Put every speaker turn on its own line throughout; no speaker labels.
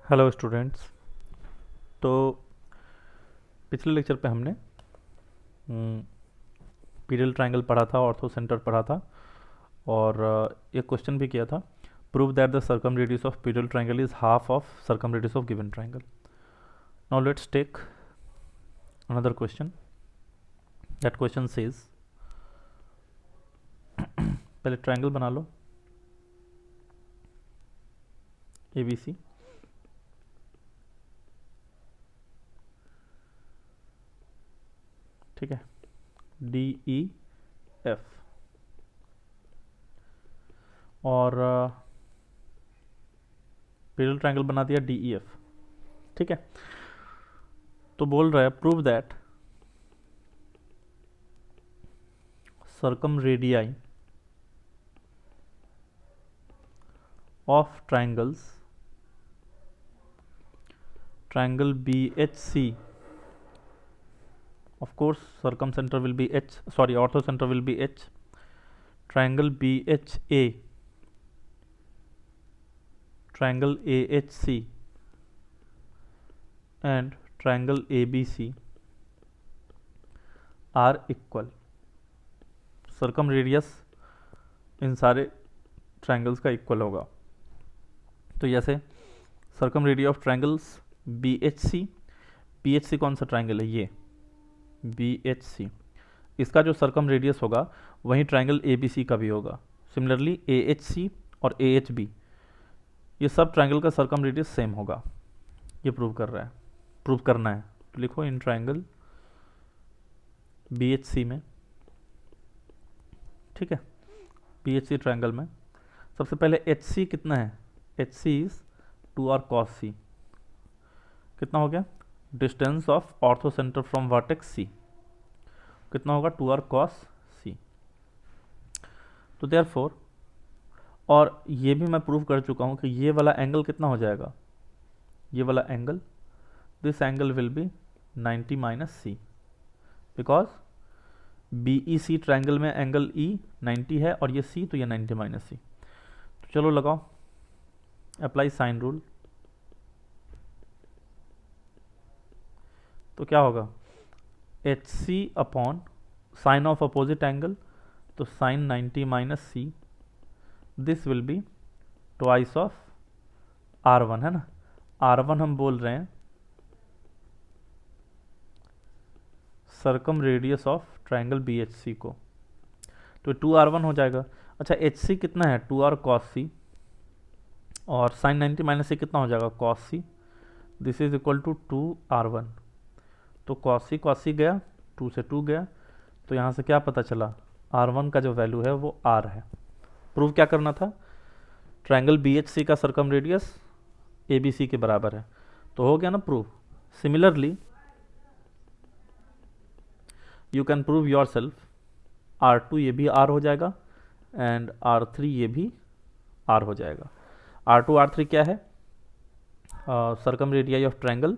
Hello students. तो पिछले lecture पे हमने पीरियल ट्रायंगल पढ़ा था, ऑर्थो सेंटर पढ़ा था और एक क्वेश्चन भी किया था। Prove that the circumradius of pedal triangle is half of circumradius of given triangle. Now let's take another question. That question says, पहले ट्रायंगल बना लो ए बी सी। ठीक है, डी ई एफ और पीरियल triangle बना दिया D E F. ठीक है, तो बोल रहा है prove that circum radii of triangle BHC, of course circumcenter will be H, sorry orthocenter will be H, triangle BHA, triangle AHC and triangle ABC are equal। Circumradius इन सारे triangles का equal होगा। तो जैसे circumradius of triangles BHC, BHC कौन सा triangle है, ये BHC, इसका जो सर्कम रेडियस होगा वहीं ट्रायंगल ABC का भी होगा। सिमिलरली AHC और AHB, ये सब ट्रायंगल का सर्कम रेडियस सेम होगा। ये प्रूव कर रहा है, प्रूव करना है। तो लिखो इन ट्रायंगल BHC में, ठीक है, BHC ट्रायंगल में सबसे पहले HC कितना है, HC is 2r cos C। कितना हो गया, distance of orthocentre from vertex C कितना होगा, 2r cos C। तो देयरफॉर, और ये भी मैं प्रूव कर चुका हूं कि ये वाला एंगल कितना हो जाएगा, ये वाला angle, this angle will be 90 minus C, because BEC triangle में एंगल E 90 है और ये C, तो ये 90 माइनस C। तो चलो लगाओ, अप्लाई साइन रूल। तो क्या होगा, HC upon sine of opposite angle, तो sine 90 minus C, this will be twice of R1, है ना। R1 हम बोल रहे हैं circumradius of triangle BHC को, तो 2R1 हो जाएगा। अच्छा, HC कितना है, 2r cos C, और साइन 90 माइनस C कितना हो जाएगा, cos C, this is equal to 2R1। तो cos C गया, 2 से 2 गया, तो यहाँ से क्या पता चला, R1 का जो वैल्यू है वो R है। प्रूव क्या करना था, ट्रायंगल BHC का सर्कम रेडियस ABC के बराबर है, तो हो गया ना prove. Similarly you can prove your self, R2 ये भी R हो जाएगा एंड R3 ये भी R हो जाएगा। R2 R3 क्या है, circum radii of triangle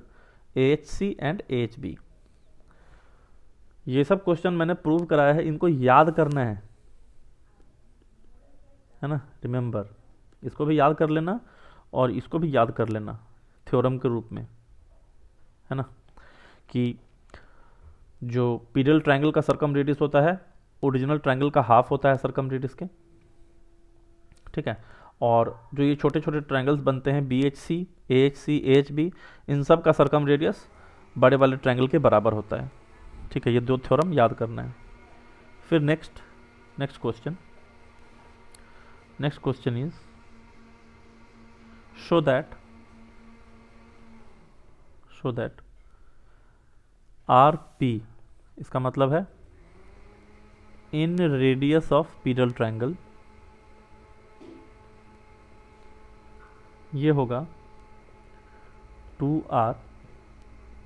AHC and AHB। ये सब क्वेश्चन मैंने प्रूव कराया है, इनको याद करना है ना, रिमेंबर, इसको भी याद कर लेना और इसको भी याद कर लेना थ्योरम के रूप में, है ना, कि जो पीरियल ट्रायंगल का सर्कम रेडियस होता है ओरिजिनल ट्रायंगल का हाफ होता है सर्कम रेडियस के, ठीक है। और जो ये छोटे छोटे ट्रायंगल्स बनते हैं BHC, AHC, AHB, इन सब का सर्कम रेडियस बड़े वाले ट्रायंगल के बराबर होता है, ठीक है। ये दो थ्योरम याद करना है। फिर next question is show that RP, इसका मतलब है इन रेडियस ऑफ पीरियल ट्रायंगल, ये होगा 2r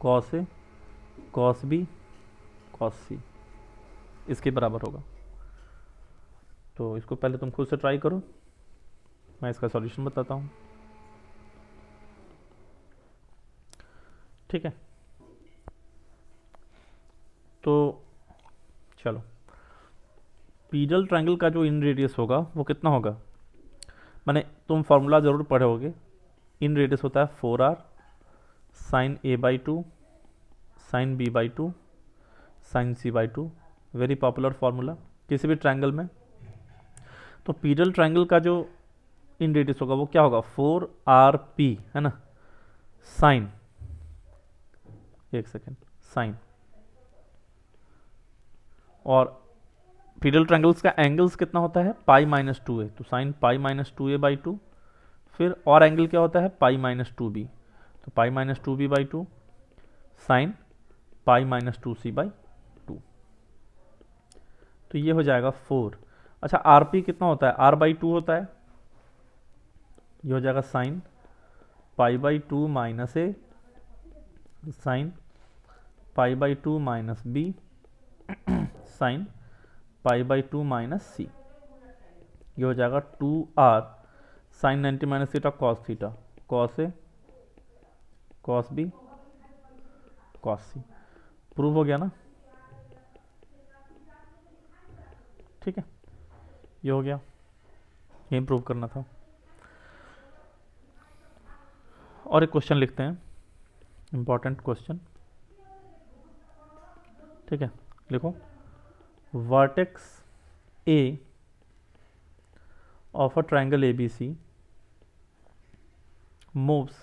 cos A cos B cos C, इसके बराबर होगा। तो इसको पहले तुम खुद से ट्राई करो, मैं इसका सॉल्यूशन बताता हूँ, ठीक है। तो चलो, पीरियल ट्रायंगल का जो इन रेडियस होगा वो कितना होगा, मैंने तुम फार्मूला ज़रूर पढ़े होगे, इन रेडियस होता है 4r sine a/2 sine b/2 sine c/2, very popular formula किसी भी ट्रायंगल में। तो पीरियड ट्रायंगल का जो इन रेडियस होगा वो क्या होगा 4rp, है ना, साइन, एक सेकेंड, साइन, और पीरियड ट्रायंगल्स का एंगल्स कितना होता है π-2a, तो साइन π-2a/2, फिर और एंगल क्या होता है π-2b, तो π-2b/2 साइन π-2c/2, तो ये हो जाएगा 4। अच्छा rp कितना होता है r/2 होता है, ये हो जाएगा sine π/2 - a sine π/2 - b sine π/2 - c, ये हो जाएगा 2r साइन 90 - थीटा कॉस थीटा, cos A cos B cos C. Prove हो गया ना, ठीक है, ये हो गया, यही प्रूव करना था। और एक क्वेश्चन लिखते हैं, इंपॉर्टेंट क्वेश्चन, ठीक है, लिखो vertex A of a triangle ABC moves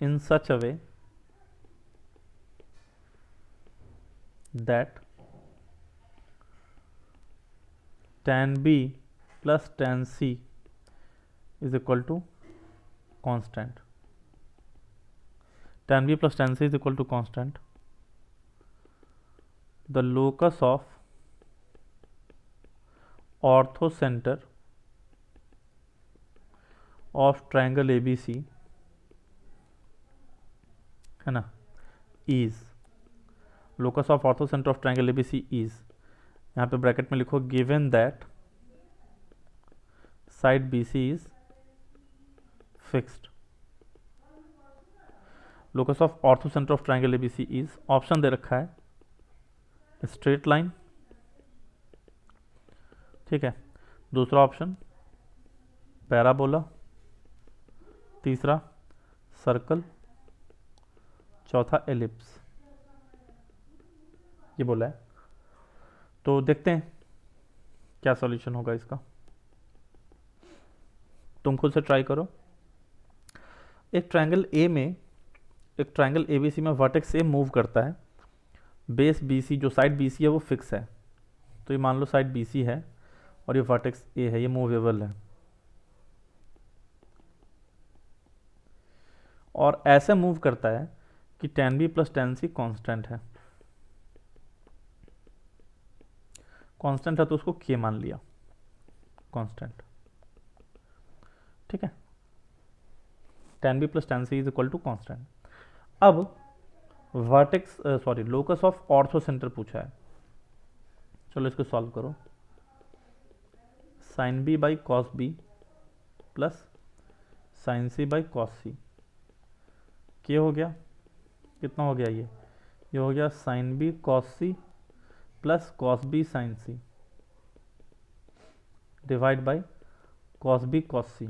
in such a way that tan B plus tan C is equal to constant. Tan B plus tan C is equal to constant. The locus of orthocenter of triangle ABC, है ना, is, locus of orthocenter of triangle ABC is, यहाँ पे bracket में लिखो given that side BC is fixed, locus of orthocenter of triangle ABC is, option दे रखा है straight line, ठीक है, दूसरा ऑप्शन पैराबोला, तीसरा सर्कल, चौथा एलिप्स, ये बोला है। तो देखते हैं क्या सॉल्यूशन होगा इसका, तुम खुद से ट्राई करो। एक ट्रायंगल ए में, एक ट्रायंगल एबीसी में वर्टेक्स ए मूव करता है, बेस बीसी, जो साइड बीसी है वो फिक्स है, तो ये मान लो साइड बीसी है और ये वर्टेक्स ए है, ये मूवेबल है, और ऐसे मूव करता है कि tan b plus tan c constant है, कांस्टेंट है तो उसको k मान लिया कांस्टेंट, ठीक है, tan b plus tan c is equal to constant. अब वर्टेक्स लोकस ऑफ ऑर्थोसेंटर पूछा है, चलो इसको सॉल्व करो। Sine B by cos B plus sine C by cos C, क्या हो गया, कितना हो गया, ये हो गया sine B cos C plus cos B sine C divide by cos B cos C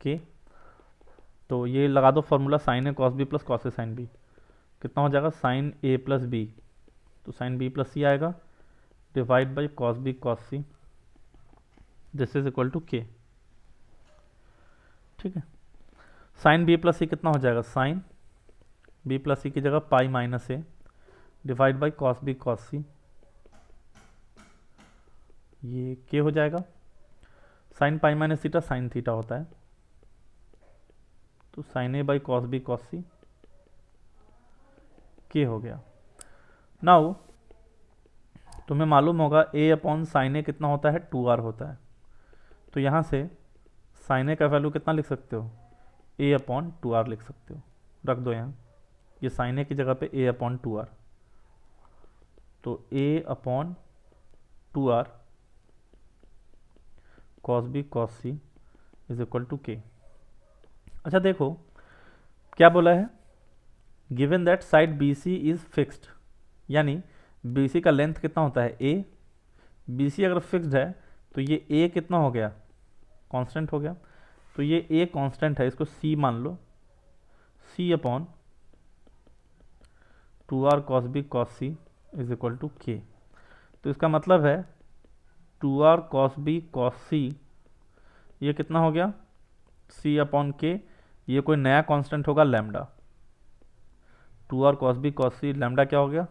के, तो ये लगा दो formula sine A cos B plus cos A sign B, कितना हो जाएगा साइन ए प्लस बी, तो साइन बी प्लस सी आएगा divide by cos B cos C, this is equal to K, ठीक है। साइन बी प्लस सी कितना हो जाएगा, साइन बी प्लस सी की जगह pi minus A divide by cos B cos C, ये K हो जाएगा, sine pi minus theta sine theta होता है, तो sine A by cos B cos C K हो गया। नाउ तुम्हें मालूम होगा a अपॉन साइन ए कितना होता है 2r होता है, तो यहाँ से साइन ए का वैल्यू कितना लिख सकते हो, a अपॉन 2r लिख सकते हो, रख दो यहाँ, ये साइन ए की जगह पे a अपॉन 2r, तो a upon 2r cos B cos C is equal to K. अच्छा देखो क्या बोला है, given that side B C is fixed, यानी बी सी का लेंथ कितना होता है a, बी सी अगर फिक्स्ड है तो ये a कितना हो गया कांस्टेंट हो गया। तो ये ए कांस्टेंट है, इसको सी मान लो, C upon 2r cos b cos c is equal to K. तो इसका मतलब है 2r cos b cos c, ये कितना हो गया, c अपॉन के, ये कोई नया कांस्टेंट होगा lambda. 2r cos b cos c, lambda क्या हो गया,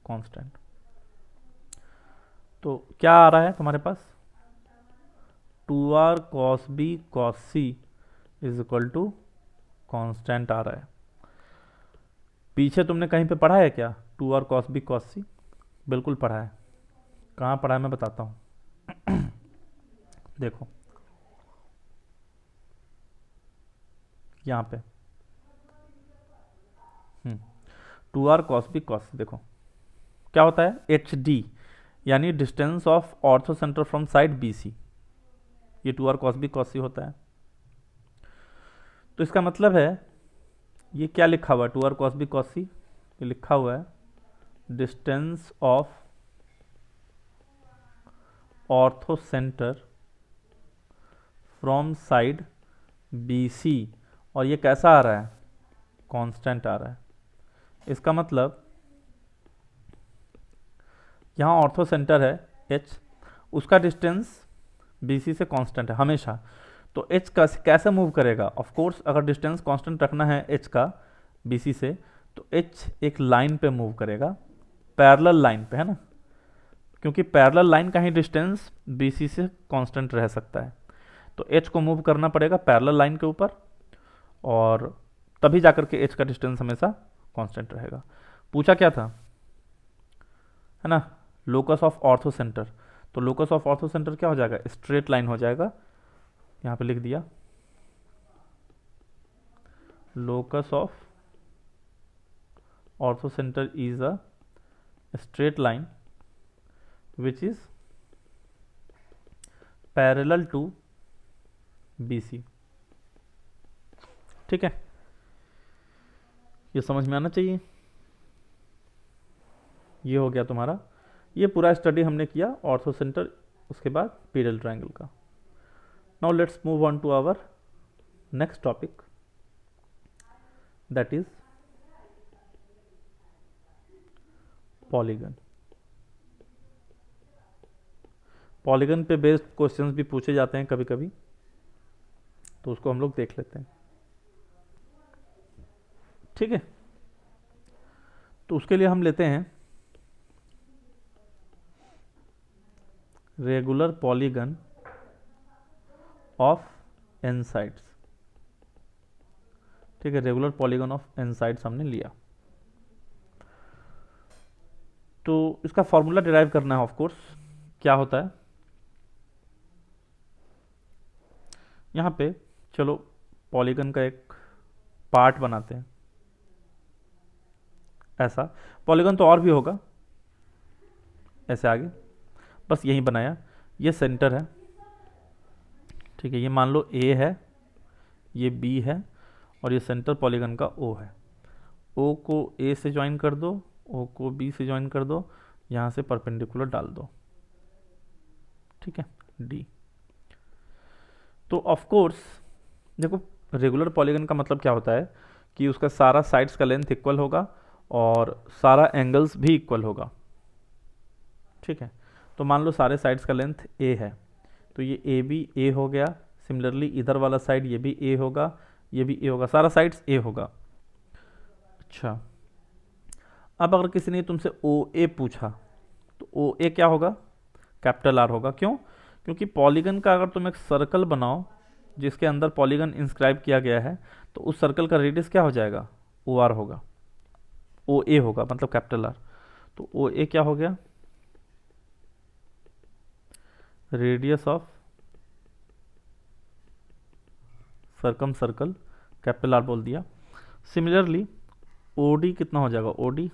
कांस्टेंट। तो क्या आ रहा है तुम्हारे पास, 2r cos b cos c is equal to constant आ रहा है। पीछे तुमने कहीं पे पढ़ा है क्या 2r cos b cos c? बिल्कुल पढ़ा है। कहाँ पढ़ा है मैं बताता हूँ। देखो यहाँ पे 2r cos b cos c, देखो क्या होता है, एच डी यानी distance of orthocentre from side B C, ये 2r cos b cos c होता है। तो इसका मतलब है ये क्या लिखा हुआ है 2r cos b cos c, ये लिखा हुआ है distance of orthocentre from side B C, और ये कैसा आ रहा है, कांस्टेंट आ रहा है। इसका मतलब यहाँ ऑर्थो सेंटर है h, उसका डिस्टेंस BC से कांस्टेंट है हमेशा। तो h का कैसे मूव करेगा, ऑफ कोर्स अगर डिस्टेंस कांस्टेंट रखना है h का BC से, तो h एक लाइन पे मूव करेगा, पैरेलल लाइन पे, है ना, क्योंकि पैरेलल लाइन का ही डिस्टेंस BC से कांस्टेंट रह सकता है। तो h को मूव करना पड़ेगा पैरेलल लाइन के ऊपर, और तभी जाकर के h का डिस्टेंस हमेशा कांस्टेंट रहेगा। पूछा क्या था, है ना, लोकस ऑफ ऑर्थो सेंटर। तो लोकस ऑफ ऑर्थो सेंटर क्या हो जाएगा, स्ट्रेट लाइन हो जाएगा, यहाँ पे लिख दिया locus of orthocentre is a straight line which is parallel to BC। ठीक है, ये समझ में आना चाहिए। ये हो गया तुम्हारा, ये पूरा स्टडी हमने किया ऑर्थो सेंटर, उसके बाद पीरियल ट्रायंगल का। Now let's move on to our next topic, that is polygon. Polygon पे बेस्ड क्वेश्चंस भी पूछे जाते हैं कभी कभी, तो उसको हम लोग देख लेते हैं। ठीक है, तो उसके लिए हम लेते हैं regular polygon of n sides. ठीक है, regular polygon of n sides हमने लिया। तो इसका फॉर्मूला डिराइव करना है, ऑफ कोर्स क्या होता है यहाँ पे, चलो पॉलीगन का एक पार्ट बनाते हैं। ऐसा पॉलीगन तो और भी होगा, ऐसे आगे बस यही बनाया, ये सेंटर है। ठीक है, ये मान लो A है, ये B है, और ये सेंटर पॉलीगन का O है। O को A से ज्वाइन कर दो, O को B से ज्वाइन कर दो, यहाँ से परपेंडिकुलर डाल दो। ठीक है, D। तो ऑफ कोर्स देखो, रेगुलर पॉलीगन का मतलब क्या होता है कि उसका सारा साइड्स का लेंथ इक्वल होगा और सारा एंगल्स भी इक्वल होगा। ठीक है, तो मान लो सारे साइड्स का लेंथ A है, तो ये ए भी A हो गया। सिमिलरली इधर वाला साइड ये भी A होगा, ये भी A होगा, सारा साइड्स A होगा। अच्छा, अब अगर किसी ने तुमसे OA पूछा, तो OA क्या होगा, कैपिटल R होगा। क्यों, क्योंकि पॉलीगन का अगर तुम एक सर्कल बनाओ जिसके अंदर पॉलीगन इंस्क्राइब किया गया है, तो उस सर्कल का रेडियस क्या हो जाएगा, OR होगा, OA होगा, मतलब कैपिटल R। तो OA क्या हो गया, radius of circum circle, capital R बोल दिया। सिमिलरली OD कितना हो जाएगा, OD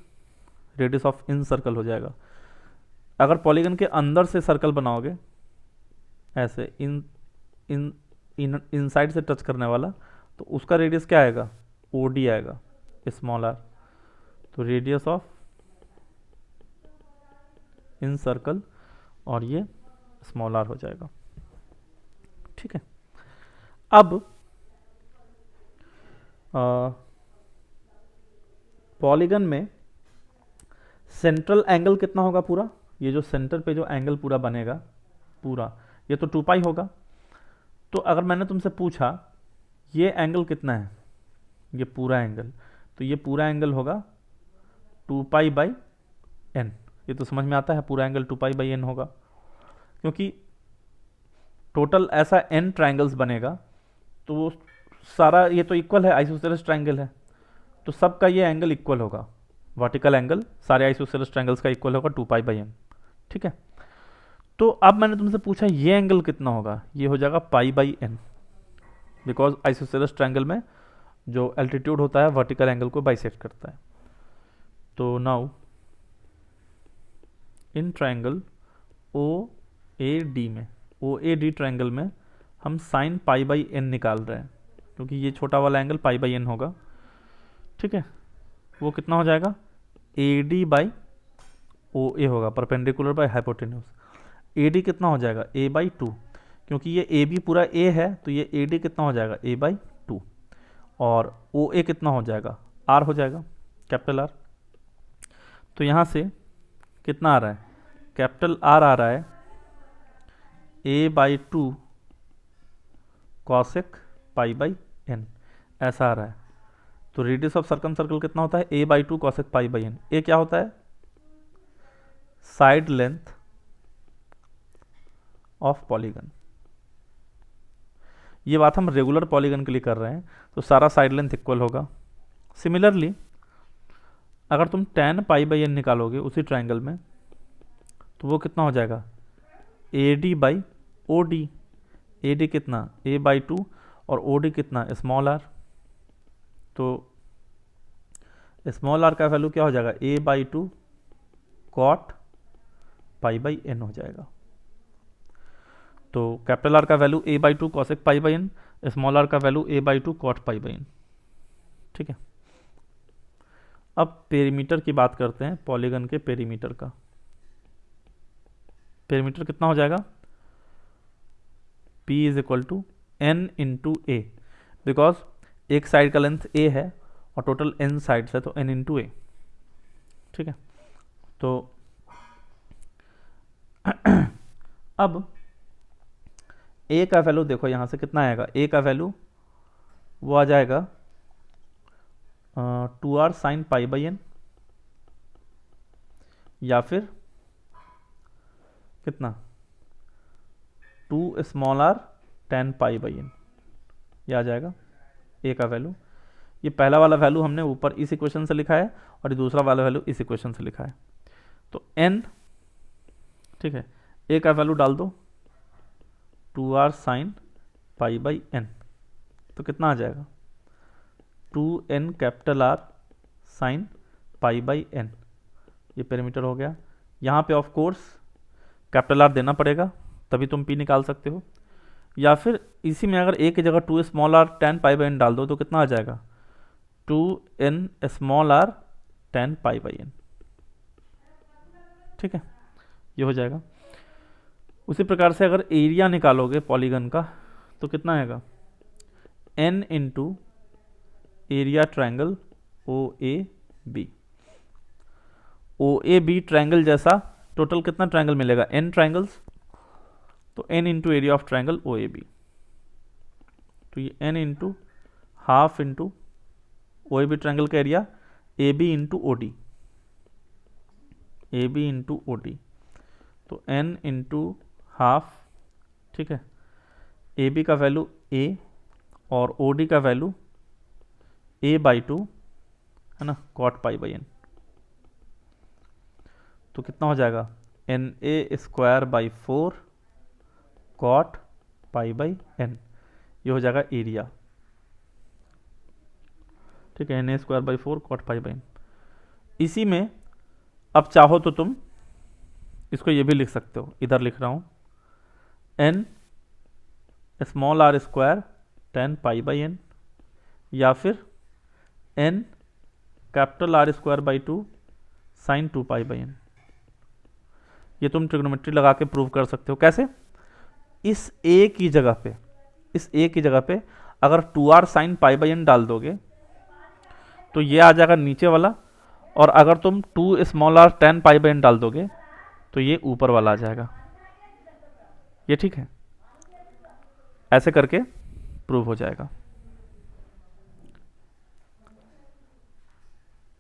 radius of in circle हो जाएगा। अगर पॉलीगन के अंदर से सर्कल बनाओगे ऐसे इन इन इन इनसाइड से टच करने वाला, तो उसका रेडियस क्या आएगा, OD आएगा, स्मॉल r। तो रेडियस ऑफ इन सर्कल और ये स्मॉल r हो जाएगा। ठीक है, अब पॉलीगन में सेंट्रल एंगल कितना होगा पूरा, ये जो सेंटर पे जो एंगल पूरा बनेगा पूरा, ये तो 2 पाई होगा। तो अगर मैंने तुमसे पूछा ये एंगल कितना है, ये पूरा एंगल, तो ये पूरा एंगल होगा 2 पाई बाई एन। ये तो समझ में आता है, पूरा एंगल 2 पाई बाई एन होगा, क्योंकि टोटल ऐसा एन ट्रायंगल्स बनेगा तो वो सारा ये तो इक्वल है, आइसोसेलेस ट्रायंगल है, तो सबका ये एंगल इक्वल होगा, वर्टिकल एंगल सारे आइसोसेलेस ट्रायंगल्स का इक्वल होगा 2 पाई बाई एन। ठीक है, तो अब मैंने तुमसे पूछा ये एंगल कितना होगा, ये हो जाएगा pi by n, because isosceles triangle में जो एल्टीट्यूड होता है वर्टिकल एंगल को बाइसेक्ट करता है। तो now in triangle O A D में, ओ ए डी ट्रायंगल में हम साइन पाई बाई एन निकाल रहे हैं, क्योंकि ये छोटा वाला एंगल पाई बाई एन होगा। ठीक है, वो कितना हो जाएगा, ए डी बाई ओ ए होगा, perpendicular by hypotenuse. A D कितना हो जाएगा, ए बाई 2, क्योंकि ये ए बी पूरा ए है, तो ये ए डी कितना हो जाएगा, ए बाई 2, और ओ ए कितना हो जाएगा, आर हो जाएगा, कैपिटल आर। तो यहाँ से कितना आ रहा है, कैपिटल आर आ रहा है A by 2 cosec pi by N, ऐसा आ रहा है। तो रेडियस ऑफ सर्कम सर्कल कितना होता है, A by 2 cosec pi by N. A क्या होता है, साइड लेंथ ऑफ पॉलीगन। ये बात हम रेगुलर पॉलीगन के लिए कर रहे हैं, तो सारा साइड लेंथ इक्वल होगा। सिमिलरली अगर तुम tan पाई बाई एन निकालोगे उसी ट्रायंगल में, तो वो कितना हो जाएगा, A D by O D. A D कितना, ए बाई 2, और ओ डी कितना, स्मॉल आर। तो स्मॉल आर का वैल्यू क्या हो जाएगा, A by 2 cot pi by N हो जाएगा। तो कैपिटल आर का value A by 2 cosec pi by N, small R का value A by 2 cot pi by N. ठीक है, अब पेरीमीटर की बात करते हैं, पॉलीगन के पेरीमीटर का। पेरीमीटर कितना हो जाएगा, P is equal to n into a, because एक साइड का लेंथ ए है और टोटल n साइड्स है, तो n इंटू ए। ठीक है, तो अब a का वैल्यू देखो यहाँ से कितना आएगा, a का वैल्यू वो आ जाएगा 2r sine pi by n, या फिर कितना 2 small r tan pi by N, ये आ जाएगा a का वैल्यू। ये पहला वाला वैल्यू हमने ऊपर इस इक्वेशन से लिखा है, और ये दूसरा वाला वैल्यू इस इक्वेशन से लिखा है। तो n, ठीक है, a का वैल्यू डाल दो 2r sine pi by N, तो कितना आ जाएगा 2n capital R sine pi by N. ये पेरीमीटर हो गया। यहाँ पे ऑफ कोर्स कैपिटल आर देना पड़ेगा, तभी तुम p निकाल सकते हो, या फिर इसी में अगर a की जगह 2 small r tan pi by n डाल दो, तो कितना आ जाएगा 2n small r tan pi by N. ठीक है, ये हो जाएगा। उसी प्रकार से अगर एरिया निकालोगे पॉलीगन का, तो कितना आएगा n into area triangle O A B. O A B triangle जैसा टोटल कितना ट्रायंगल मिलेगा, n ट्रायंगल्स, तो n into area of triangle O A B. तो ये n into half into O A B triangle का area A B into O D, A B into O D, तो n into half. ठीक है, A B का value a और O D का value a by 2 है ना, cot pi by N. तो कितना हो जाएगा n a square by 4 cot pi by N, ये हो जाएगा एरिया। ठीक है, n a square by 4 cot pi by n. इसी में अब चाहो तो तुम इसको ये भी लिख सकते हो, इधर लिख रहा हूं n small r square tan pi by n, या फिर n capital R square by 2 sine 2 pi by N. ये तुम ट्रिग्नोमेट्री लगा के प्रूव कर सकते हो। कैसे, इस a की जगह पे इस ए की जगह पे अगर 2r sine pi by n डाल दोगे तो ये आ जाएगा नीचे वाला, और अगर तुम 2 small r tan pi by n डाल दोगे तो ये ऊपर वाला आ जाएगा। ये ठीक है, ऐसे करके प्रूव हो जाएगा।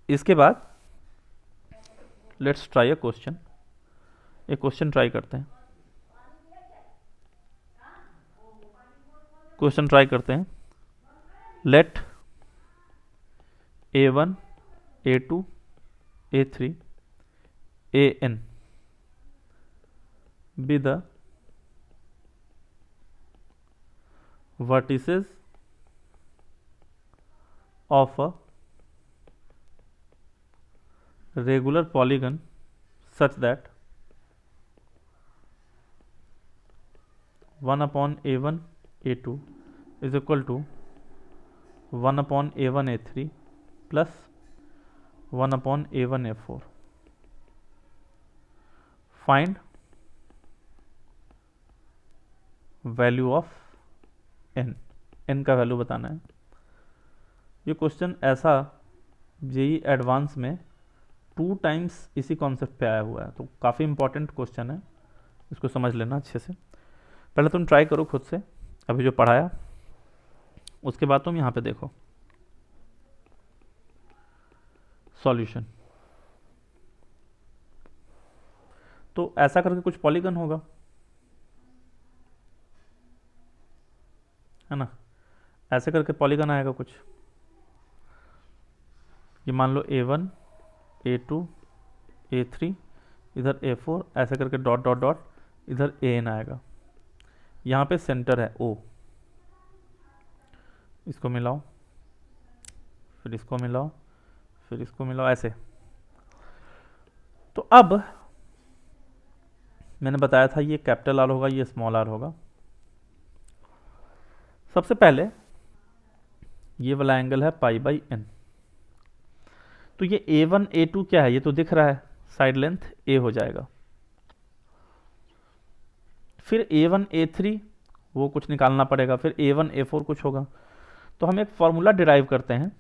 इसके बाद लेट्स ट्राई अ क्वेश्चन, एक क्वेश्चन ट्राई करते हैं। क्वेश्चन ट्राई करते हैं। Let a1 a2 a3 an be the vertices of a regular polygon such that 1 upon a1 a2 is equal to 1 upon a1 a3 plus 1 upon a1 a4. Find value of n, n का value बताना है। ये question ऐसा JEE advance में 2 times इसी concept पे आया हुआ है, तो काफ़ी इंपॉर्टेंट क्वेश्चन है, इसको समझ लेना अच्छे से। पहले तुम ट्राई करो खुद से अभी जो पढ़ाया, उसके बाद तुम यहाँ पे देखो सॉल्यूशन। तो ऐसा करके कुछ पॉलीगन होगा, है ना, ऐसे करके पॉलीगन आएगा कुछ। ये मान लो a1 a2 a3 इधर a4, ऐसे करके डॉट डॉट डॉट इधर an आएगा। यहाँ पे सेंटर है O, इसको मिलाओ, फिर इसको मिलाओ, फिर इसको मिलाओ, ऐसे। तो अब मैंने बताया था ये कैपिटल आर होगा, ये स्मॉल आर होगा। सबसे पहले ये वाला एंगल है पाई बाई एन, तो ये a1 a2 क्या है, ये तो दिख रहा है, साइड लेंथ a हो जाएगा। फिर a1 a3 वो कुछ निकालना पड़ेगा, फिर a1 a4 कुछ होगा। तो हम एक फॉर्मूला डिराइव करते हैं,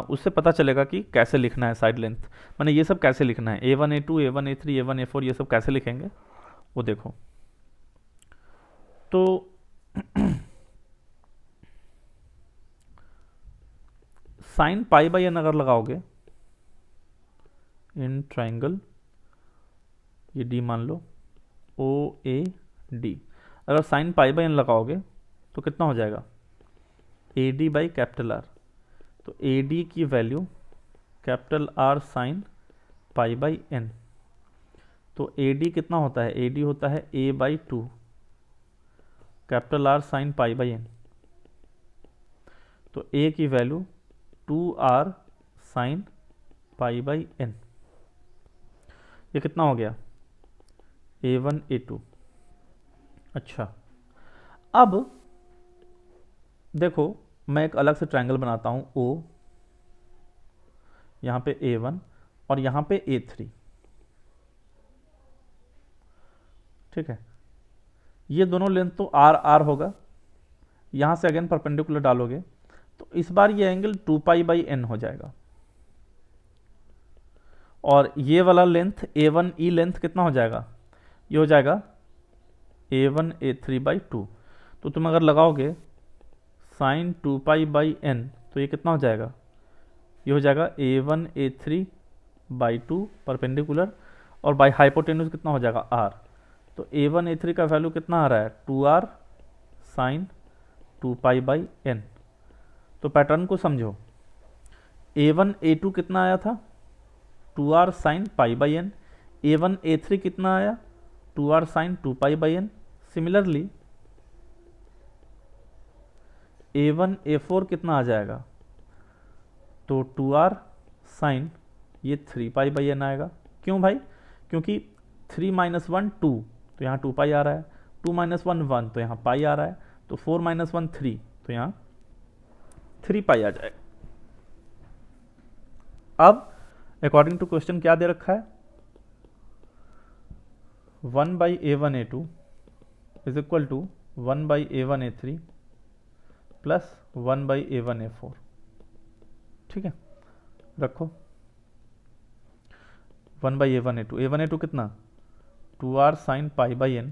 उससे पता चलेगा कि कैसे लिखना है साइड लेंथ, माने ये सब कैसे लिखना है, a1 a2 a1 a3 a1 a4 ये सब कैसे लिखेंगे वो देखो। तो साइन पाई बाई एन अगर लगाओगे इन ट्राइंगल, ये डी मान लो ओ ए डी, अगर साइन पाई बाई एन लगाओगे तो कितना हो जाएगा, A D by capital R. तो ए डी की value capital R sine pi by N, तो ए डी कितना होता है, ए डी होता है A by 2 capital R sine pi by N. तो ए की value 2r sine pi by N, ये कितना हो गया, a1 a2। अच्छा, अब देखो मैं एक अलग से ट्रायंगल बनाता हूं O, यहां पे a1 और यहां पे a3, ठीक है। ये दोनों लेंथ तो r r होगा, यहां से अगेन परपेंडिकुलर डालोगे तो इस बार ये एंगल 2 पाई बाई एन हो जाएगा, और ये वाला लेंथ a1 e लेंथ कितना हो जाएगा, ये हो जाएगा a1 a3 बाई 2। तो तुम अगर लगाओगे साइन 2 पाई बाई एन तो ये कितना हो जाएगा, ये हो जाएगा a1 a3 बाई 2 परपेंडिकुलर, और बाई हाइपोटेन्यूज कितना हो जाएगा r। तो a1 a3 का वैल्यू कितना आ रहा है, 2r sine 2 pi by N. तो पैटर्न को समझो, a1 a2 कितना आया था, 2r sine pi by N, a1 a3 कितना आया, 2r sine 2 pi by n. Similarly a1 a4 कितना आ जाएगा, तो 2r साइन ये 3 पाई बाई एन आएगा। क्यों भाई, क्योंकि 3 माइनस 1 2, तो यहाँ 2 पाई आ रहा है, 2 माइनस 1 1, तो यहाँ पाई आ रहा है, तो 4 माइनस 1 3, तो यहाँ 3 पाई आ जाएगा। अब अकॉर्डिंग टू क्वेश्चन क्या दे रखा है, 1 by a1 a2 is equal to 1/A1A3 plus 1/A1A4, ठीक है। रखो 1/A1A2, A1A2 कितना 2r sin pi by n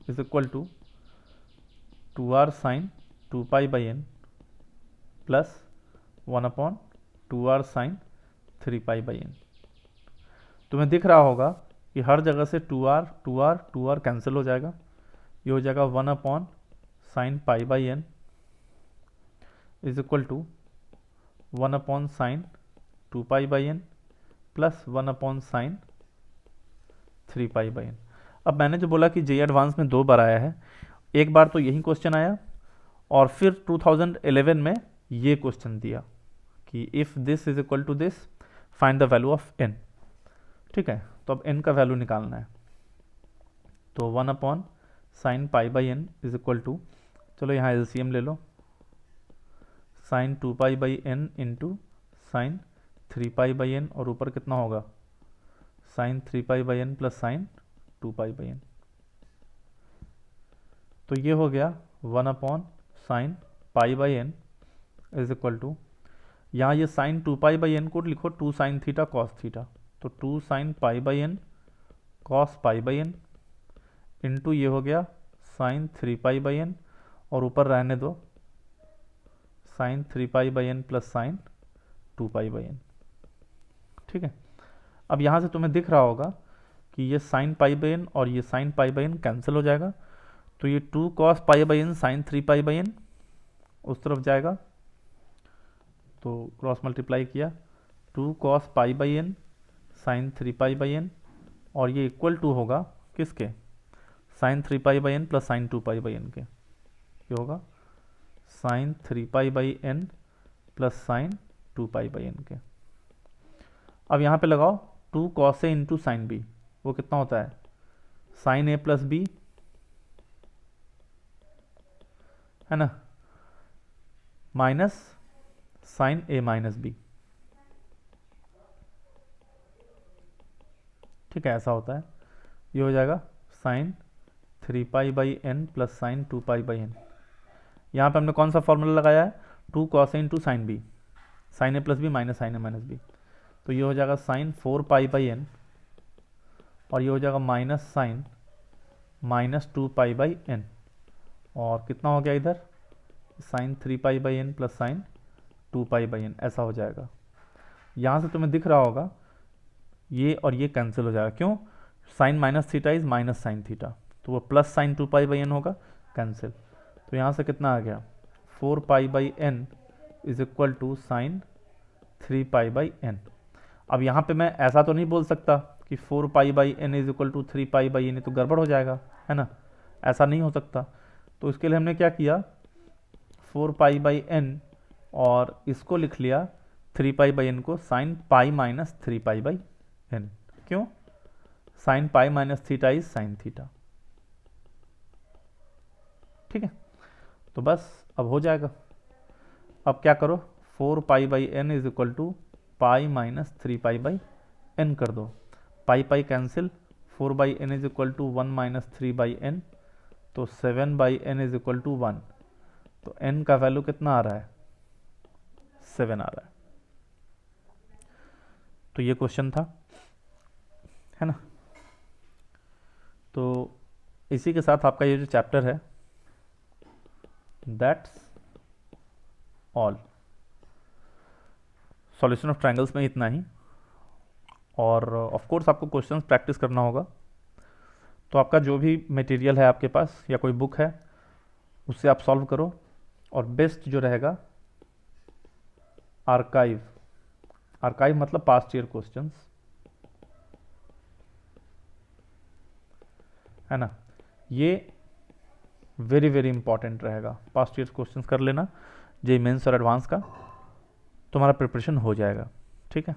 is equal to 2r sin 2 pi by n plus 1/2r sin 3 pi by n। तुम्हें दिख रहा होगा कि हर जगह से 2r 2r 2r कैंसिल हो जाएगा, ये हो जाएगा 1/sin pi by n is equal to 1/sin 2 pi by n plus 1/sin 3 pi by n। अब मैंने जो बोला कि जे एडवांस में 2 बार आया है, एक बार तो यही क्वेश्चन आया और फिर 2011 में ये क्वेश्चन दिया कि if this is equal to this find the value of n, ठीक है। तो अब n का वैल्यू निकालना है, तो 1/sin pi by n is equal to, चलो यहाँ एलसीएम ले लो, sin 2 pi by n into sine 3 pi by n और ऊपर कितना होगा sin 3 pi by n plus sin 2 pi by n। तो ये हो गया 1/sin pi by n is equal to, यहाँ ये sin 2 पाई बाई n को लिखो 2 sin थीटा cos थीटा, तो 2 sin pi by n cos pi by n into ये हो गया sin 3 पाई बाई n और ऊपर रहने दो sin 3 pi by n plus sin 2 pi by n, ठीक है। अब यहाँ से तुम्हें दिख रहा होगा कि ये sin पाई बाई n और ये sin pi by n cancel हो जाएगा, तो ये 2 cos pi by n sin 3 pi by n उस तरफ जाएगा, तो क्रॉस मल्टीप्लाई किया 2 cos pi by n sin 3 pi by n और ये इक्वल टू होगा किसके sin 3 pi by n plus sin 2 pi by n के, ये होगा sin 3 pi by n plus sin 2 pi by n के। अब यहाँ पे लगाओ 2 cos a into sine B, वो कितना होता है sin a प्लस बी, है ना, minus sin a minus B, ठीक है, ऐसा होता है। ये हो जाएगा sin 3 pi by n plus sin 2 pi by n। यहाँ पे हमने कौन सा फॉर्मूला लगाया है 2 cos a into sine B, sin a plus B minus sin a minus B, तो ये हो जाएगा sin 4 पाई बाई n और ये हो जाएगा minus sin minus 2 pi by n और कितना हो गया इधर sin 3 pi by n plus sin 2 pi by n, ऐसा हो जाएगा। यहाँ से तुम्हें दिख रहा होगा ये और ये कैंसिल हो जाएगा, क्यों sin minus theta is minus sine theta, तो वो plus sin 2 pi by n होगा, कैंसिल। तो यहाँ से कितना आ गया 4 pi by n is equal to sin 3 pi by n। अब यहाँ पे मैं ऐसा तो नहीं बोल सकता कि 4 pi by n is equal to 3 pi by n, तो गड़बड़ हो जाएगा, है ना, ऐसा नहीं हो सकता। तो इसके लिए हमने क्या किया 4 पाई बाई n और इसको लिख लिया 3 पाई बाई n को sin pi minus 3 pi by n, क्यों sin pi minus theta is sine theta, ठीक है। तो बस अब हो जाएगा। अब क्या करो 4 pi by n is equal to pi minus 3 pi by n कर दो, pi pi cancel, 4 by n is equal to 1 minus 3 by n, तो 7 by n is equal to 1, तो n का वैल्यू कितना आ रहा है 7 आ रहा है। तो ये क्वेश्चन था, है ना। तो इसी के साथ आपका ये जो चैप्टर है that's all, solution of triangles में इतना ही। और ऑफ कोर्स आपको क्वेश्चंस प्रैक्टिस करना होगा, तो आपका जो भी मटेरियल है आपके पास या कोई बुक है उससे आप सॉल्व करो, और बेस्ट जो रहेगा आर्काइव, आर्काइव मतलब पास्ट ईयर क्वेश्चंस, है ना, ये वेरी वेरी इंपॉर्टेंट रहेगा। पास्ट ईयर क्वेश्चंस कर लेना, जे मेंस और एडवांस का तुम्हारा प्रिपरेशन हो जाएगा, ठीक है।